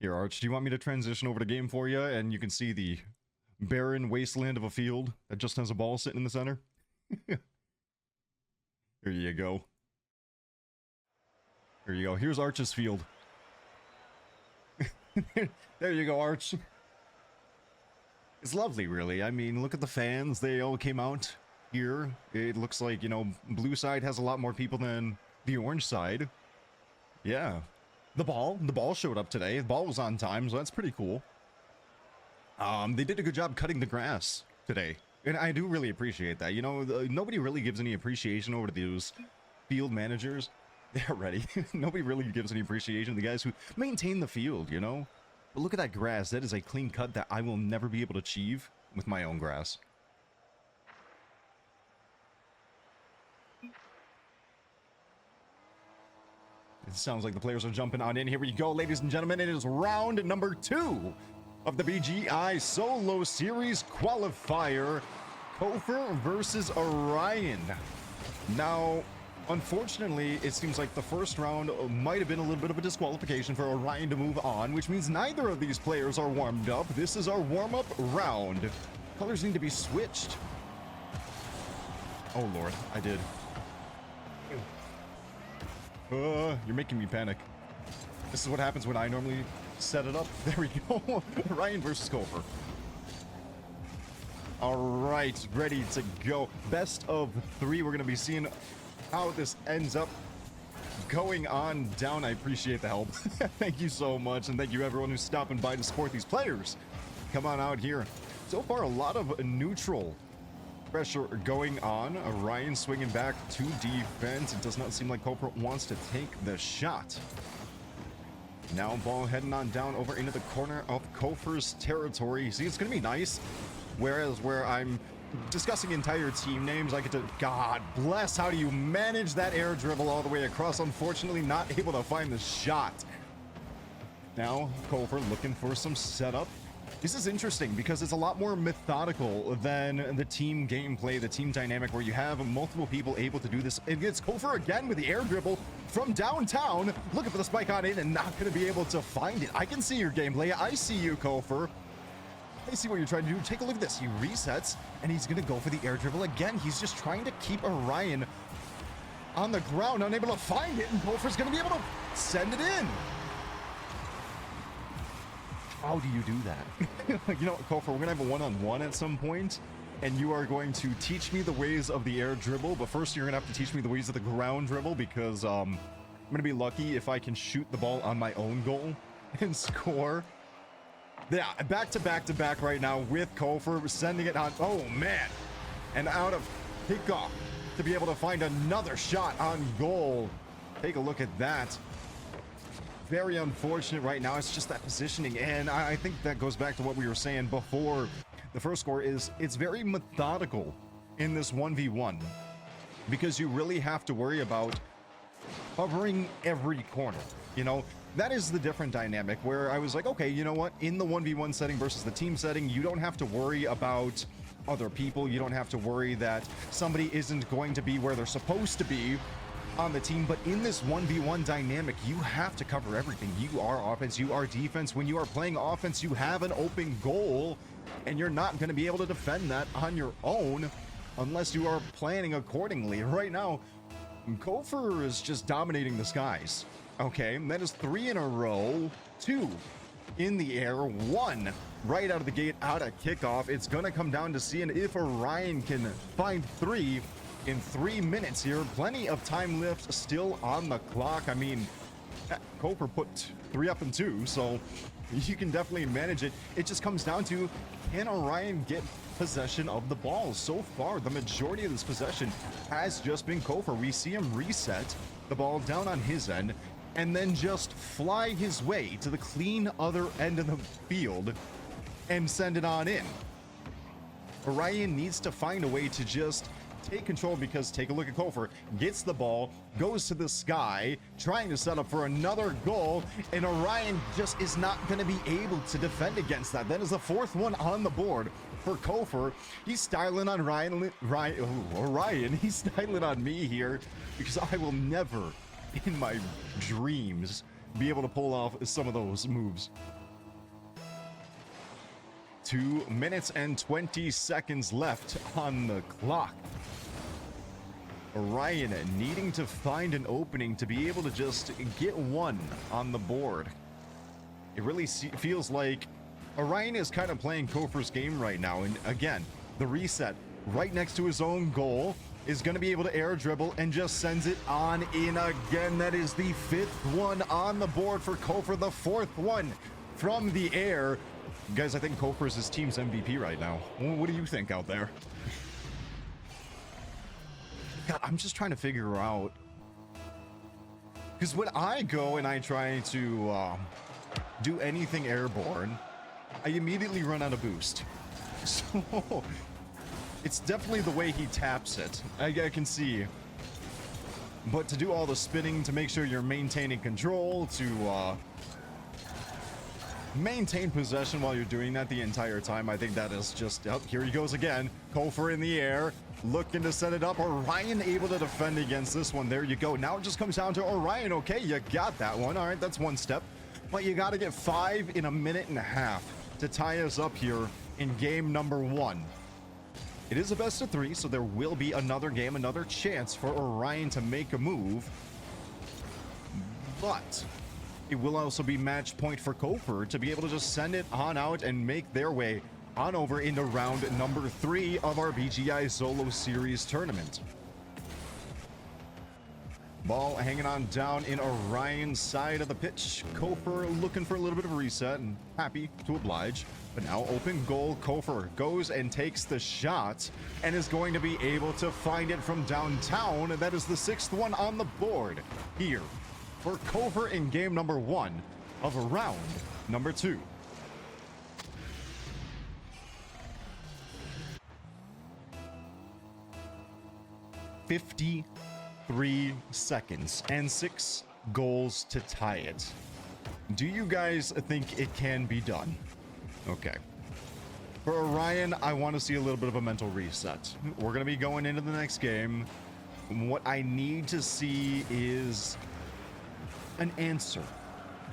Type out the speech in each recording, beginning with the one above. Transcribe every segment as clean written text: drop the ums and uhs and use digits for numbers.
Here, Arch, do you want me to transition over to game for you, and you can see the barren wasteland of a field that just has a ball sitting in the center? Here you go. Here you go. Here's Arch's field. There you go, Arch. It's lovely, really. I mean, look at the fans. They all came out here. It looks like, you know, blue side has a lot more people than the orange side. Yeah. The ball showed up today. The ball was on time, so that's pretty cool. They did a good job cutting the grass today. And I do really appreciate that. You know, nobody really gives any appreciation over to those field managers. They're ready. Nobody really gives any appreciation to the guys who maintain the field, you know? But look at that grass. That is a clean cut that I will never be able to achieve with my own grass. It sounds like the players are jumping on in. Here we go, ladies and gentlemen. It is round number 2 of the BGI Solo Series Qualifier. kofyr versus OR1ON. Now, unfortunately, it seems like the first round might have been a little bit of a disqualification for OR1ON to move on, which means neither of these players are warmed up. This is our warm-up round. Colors need to be switched. Oh, Lord, I did. You're making me panic. This is what happens when I normally set it up. There we go. OR1ON versus kofyr. All right, ready to go. Best of 3. We're going to be seeing how this ends up going on down. I appreciate the help. Thank you so much, and thank you everyone who's stopping by to support these players. Come on out here. So far, a lot of neutral pressure going on. OR1ON swinging back to defense. It does not seem like kofyr wants to take the shot. Now ball heading on down over into the corner of kofyr's territory. See, it's going to be nice. Whereas where I'm discussing entire team names, I get to... God bless, how do you manage that air dribble all the way across? Unfortunately, not able to find the shot. Now, kofyr looking for some setup. This is interesting because it's a lot more methodical than the team gameplay, the team dynamic, where you have multiple people able to do this. And it's kofyr again with the air dribble from downtown, looking for the spike on in and not going to be able to find it. I can see your gameplay. I see you, kofyr. I see what you're trying to do. Take a look at this. He resets, and he's going to go for the air dribble again. He's just trying to keep OR1ON on the ground, unable to find it, and kofyr's going to be able to send it in. How do you do that? You know what, kofyr, we're going to have a one-on-one at some point, and you are going to teach me the ways of the air dribble, but first you're going to have to teach me the ways of the ground dribble, because I'm going to be lucky if I can shoot the ball on my own goal and score. Yeah, back to back right now with kofyr sending it on. Oh, man. And out of kickoff to be able to find another shot on goal. Take a look at that. Very unfortunate right now. It's just that positioning. And I think that goes back to what we were saying before the first score is it's very methodical in this 1v1 because you really have to worry about covering every corner. You know, that is the different dynamic where I was like, okay, you know what? In the 1v1 setting versus the team setting, you don't have to worry about other people. You don't have to worry that somebody isn't going to be where they're supposed to be on the team. But in this 1v1 dynamic, you have to cover everything. You are offense, you are defense. When you are playing offense, you have an open goal, and you're not going to be able to defend that on your own unless you are planning accordingly. Right now, kofyr is just dominating the skies. Okay, that is 3 in a row, 2 in the air, 1 right out of the gate, out of kickoff. It's going to come down to seeing if OR1ON can find 3 in 3 minutes here. Plenty of time left still on the clock. I mean, kofyr put 3 up in 2, so you can definitely manage it. It just comes down to, can OR1ON get possession of the ball? So far, the majority of this possession has just been kofyr. We see him reset the ball down on his end, and then just fly his way to the clean other end of the field and send it on in. OR1ON needs to find a way to just take control, because take a look at kofyr, gets the ball, goes to the sky, trying to set up for another goal, and OR1ON just is not going to be able to defend against that. That is the 4th one on the board for kofyr. He's styling on OR1ON. He's styling on me here, because I will never in my dreams be able to pull off some of those moves. 2 minutes and 20 seconds left on the clock. Orion needing to find an opening to be able to just get one on the board. It really feels like Orion is kind of playing kofyr's game right now. And again, the reset right next to his own goal is going to be able to air dribble and just sends it on in again. That is the 5th one on the board for kofyr, the 4th one from the air. Guys, I think kofyr is his team's MVP right now. What do you think out there? God, I'm just trying to figure out, because when I go and I try to do anything airborne, I immediately run out of boost. So it's definitely the way he taps it. I can see. But to do all the spinning, to make sure you're maintaining control, to maintain possession while you're doing that the entire time, I think that is just... Oh, here he goes again. kofyr in the air, looking to set it up. Orion able to defend against this one. There you go. Now it just comes down to Orion. Okay, you got that one. All right, that's one step. But you got to get 5 in a minute and a half to tie us up here in game number 1. It is a best of 3, so there will be another game, another chance for Orion to make a move. But it will also be match point for kofyr to be able to just send it on out and make their way on over into round number 3 of our BGI Solo Series tournament. Ball hanging on down in Orion's side of the pitch. kofyr looking for a little bit of a reset and happy to oblige. But now open goal, kofyr goes and takes the shot and is going to be able to find it from downtown. And that is the 6th one on the board here for kofyr in game number 1 of round number 2. "53 seconds and 6 goals to tie it." Do you guys think it can be done? Okay. For Orion, I want to see a little bit of a mental reset. We're going to be going into the next game. What I need to see is an answer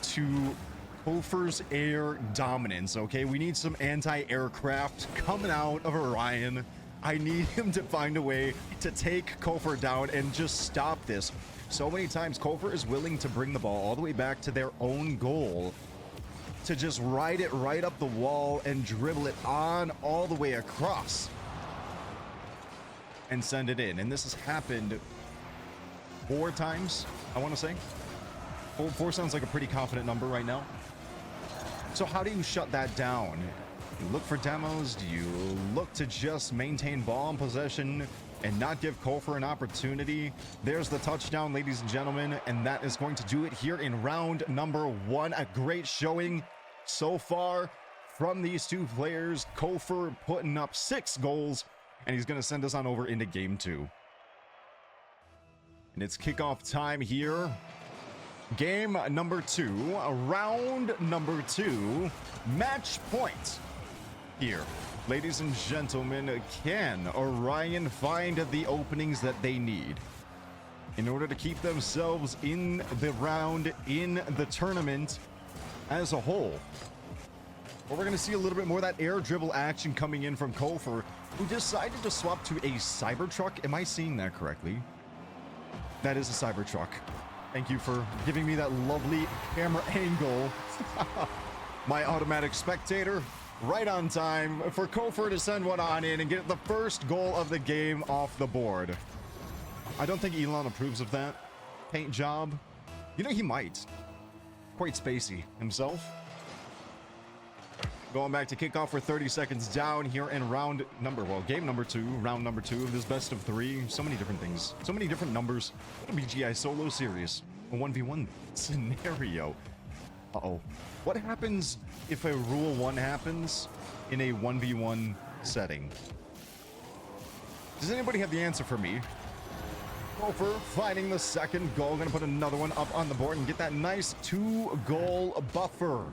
to kofyr's air dominance, okay? We need some anti-aircraft coming out of Orion. I need him to find a way to take kofyr down and just stop this. So many times, kofyr is willing to bring the ball all the way back to their own goal to just ride it right up the wall and dribble it on all the way across and send it in. And this has happened 4 times, I want to say. 4 sounds like a pretty confident number right now. So how do you shut that down? You look for demos? Do you look to just maintain ball and possession and not give kofyr an opportunity? There's the touchdown, ladies and gentlemen, and that is going to do it here in round number 1. A great showing so far from these two players. kofyr putting up 6 goals, and he's going to send us on over into game 2. And it's kickoff time here. Game number 2, round number 2, match point. Here, ladies and gentlemen, can Orion find the openings that they need in order to keep themselves in the round, in the tournament as a whole? Well, we're going to see a little bit more of that air dribble action coming in from kofyr, who decided to swap to a Cybertruck. Am I seeing that correctly? That is a Cybertruck. Thank you for giving me that lovely camera angle. My automatic spectator. Right on time for kofyr to send one on in and get the first goal of the game off the board. I don't think Elon approves of that paint job. You know, he might. Quite spacey himself. Going back to kickoff for 30 seconds down here in game number 2, round number 2 of this best of 3. So many different things. So many different numbers. What a BGI Solo Series. A 1v1 scenario. Uh-oh. What happens if a Rule 1 happens in a 1v1 setting? Does anybody have the answer for me? kofyr finding the second goal. Gonna put another one up on the board and get that nice 2-goal buffer.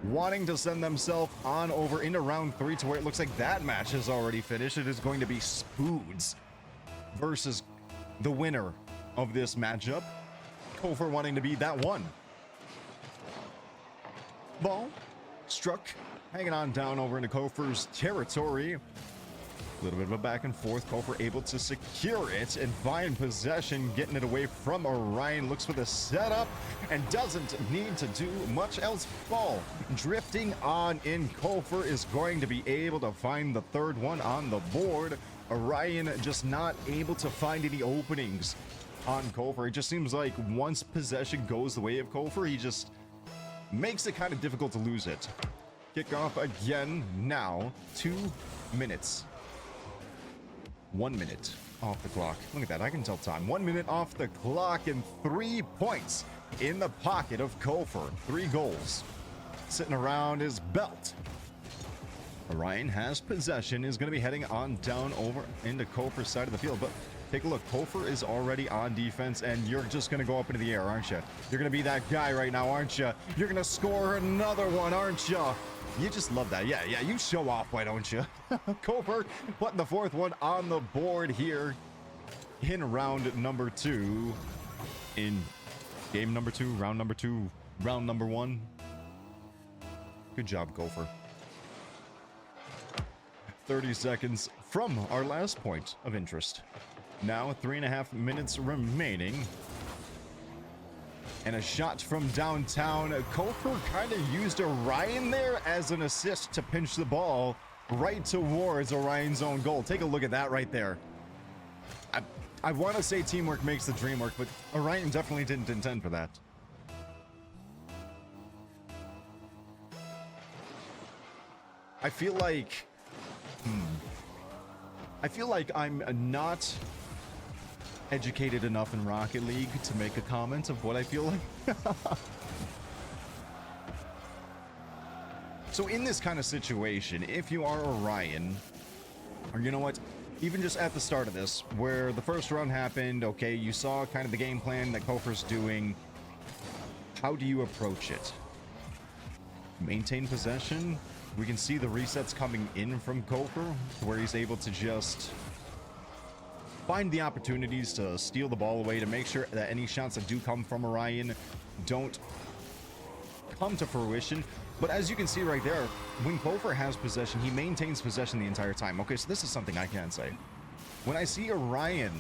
Wanting to send themselves on over into round 3 to where it looks like that match has already finished. It is going to be Spoods versus the winner of this matchup. kofyr wanting to be that one. ball struck, hanging on down over into kofyr's territory. A little bit of a back and forth. kofyr able to secure it and find possession, getting it away from Orion. Looks for the setup and doesn't need to do much else. Ball drifting on in. kofyr is going to be able to find the third one on the board. Orion just not able to find any openings on kofyr. It just seems like once possession goes the way of kofyr, he just makes it kind of difficult to lose it. Kickoff again now. 2 minutes. 1 minute off the clock. Look at that. I can tell time. 1 minute off the clock and 3 points in the pocket of kofyr. 3 goals sitting around his belt. Orion has possession, is going to be heading on down over into kofyr's side of the field. But take a look. kofyr is already on defense, and you're just going to go up into the air, aren't you? You're going to be that guy right now, aren't you? You're going to score another one, aren't you? You just love that. Yeah, you show off, why don't you? kofyr putting the 4th one on the board here in round number 2. In game number 2, round number 2, round number 1. Good job, kofyr. 30 seconds from our last point of interest. Now 3.5 minutes remaining. And a shot from downtown. kofyr kind of used Orion there as an assist to pinch the ball right towards Orion's own goal. Take a look at that right there. I want to say teamwork makes the dream work, but Orion definitely didn't intend for that. I feel like I'm not educated enough in Rocket League to make a comment of what I feel like. So in this kind of situation, if you are Orion, or you know what, even just at the start of this, where the first round happened, okay, you saw kind of the game plan that kofyr's doing, how do you approach it? Maintain possession? We can see the resets coming in from kofyr, where he's able to just find the opportunities to steal the ball away, to make sure that any shots that do come from Orion don't come to fruition. But as you can see right there, when kofyr has possession, he maintains possession the entire time. Okay, so this is something I can say. When I see Orion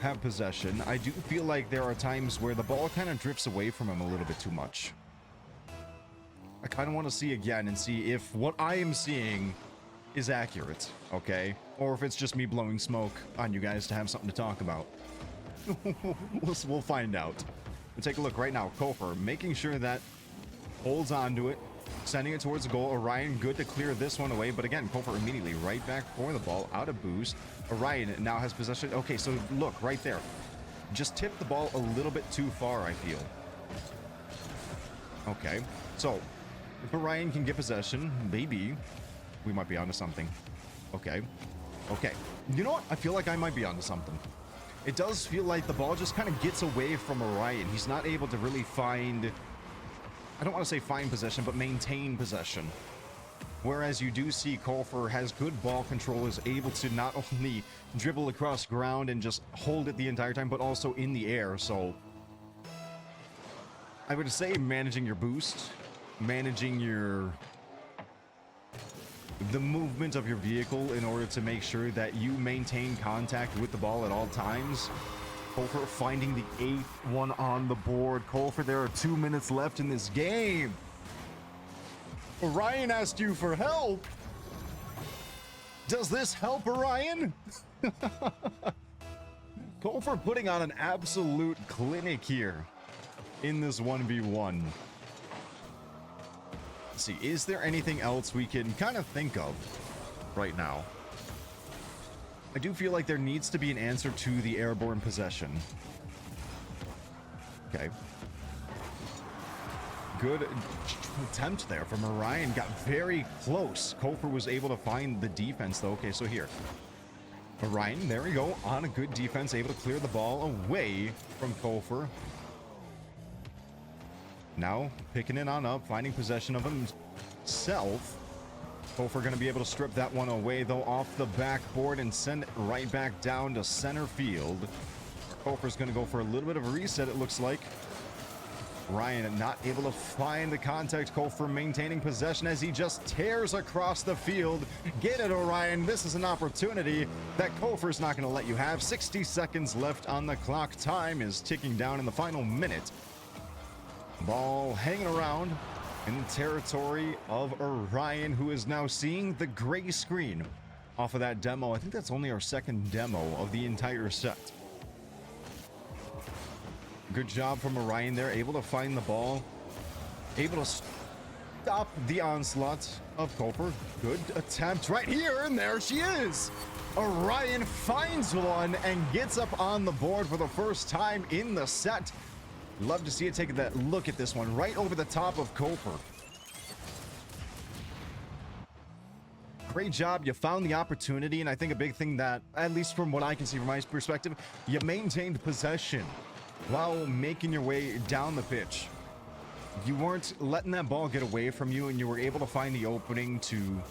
have possession, I do feel like there are times where the ball kind of drifts away from him a little bit too much. I kind of want to see again and see if what I am seeing is accurate, okay? Or if it's just me blowing smoke on you guys to have something to talk about. We'll find out. We'll take a look right now. kofyr making sure that holds on to it, sending it towards the goal. Orion good to clear this one away, but again, kofyr immediately right back for the ball, out of boost. Orion now has possession. Okay, so look right there. Just tipped the ball a little bit too far, I feel. Okay, so if Orion can get possession, maybe we might be onto something. Okay. You know what? I feel like I might be onto something. It does feel like the ball just kind of gets away from Orion. He's not able to really find, I don't want to say find possession, but maintain possession. Whereas you do see kofyr has good ball control, is able to not only dribble across ground and just hold it the entire time, but also in the air. So I would say managing your boost, managing the movement of your vehicle in order to make sure that you maintain contact with the ball at all times. kofyr finding the 8th one on the board. kofyr, there are 2 minutes left in this game. Orion asked you for help. Does this help Orion? kofyr putting on an absolute clinic here in this 1v1. See, is there anything else we can kind of think of right now? I do feel like there needs to be an answer to the airborne possession. Okay. Good attempt there from Orion. Got very close. kofyr was able to find the defense, though. Okay, so here. Orion, there we go. On a good defense, able to clear the ball away from kofyr. Now, picking it on up, finding possession of himself. kofyr going to be able to strip that one away, though, off the backboard and send it right back down to center field. kofyr's going to go for a little bit of a reset, it looks like. Ryan not able to find the contact. kofyr maintaining possession as he just tears across the field. Get it, Orion. This is an opportunity that kofyr's not going to let you have. 60 seconds left on the clock. Time is ticking down in the final minute. Ball hanging around in the territory of Orion, who is now seeing the gray screen off of that demo. I think that's only our second demo of the entire set. Good job from Orion there, able to find the ball, able to stop the onslaught of kofyr. Good attempt right here, and there she is. Orion finds one and gets up on the board for the first time in the set. Love to see it take that look at this one right over the top of kofyr. Great job. You found the opportunity, and I think a big thing that, at least from what I can see from my perspective, you maintained possession while making your way down the pitch. You weren't letting that ball get away from you, and you were able to find the opening to,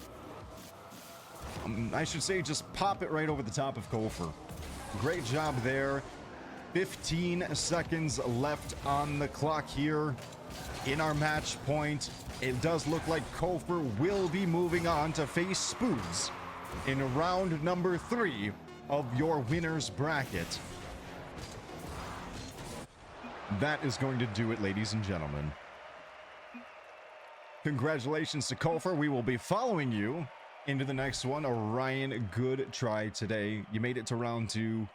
I should say, just pop it right over the top of kofyr. Great job there. 15 seconds left on the clock here in our match point. It does look like kofyr will be moving on to face Spoons in round number 3 of your winner's bracket. That is going to do it, ladies and gentlemen. Congratulations to kofyr. We will be following you into the next one. Orion, good try today. You made it to round 2.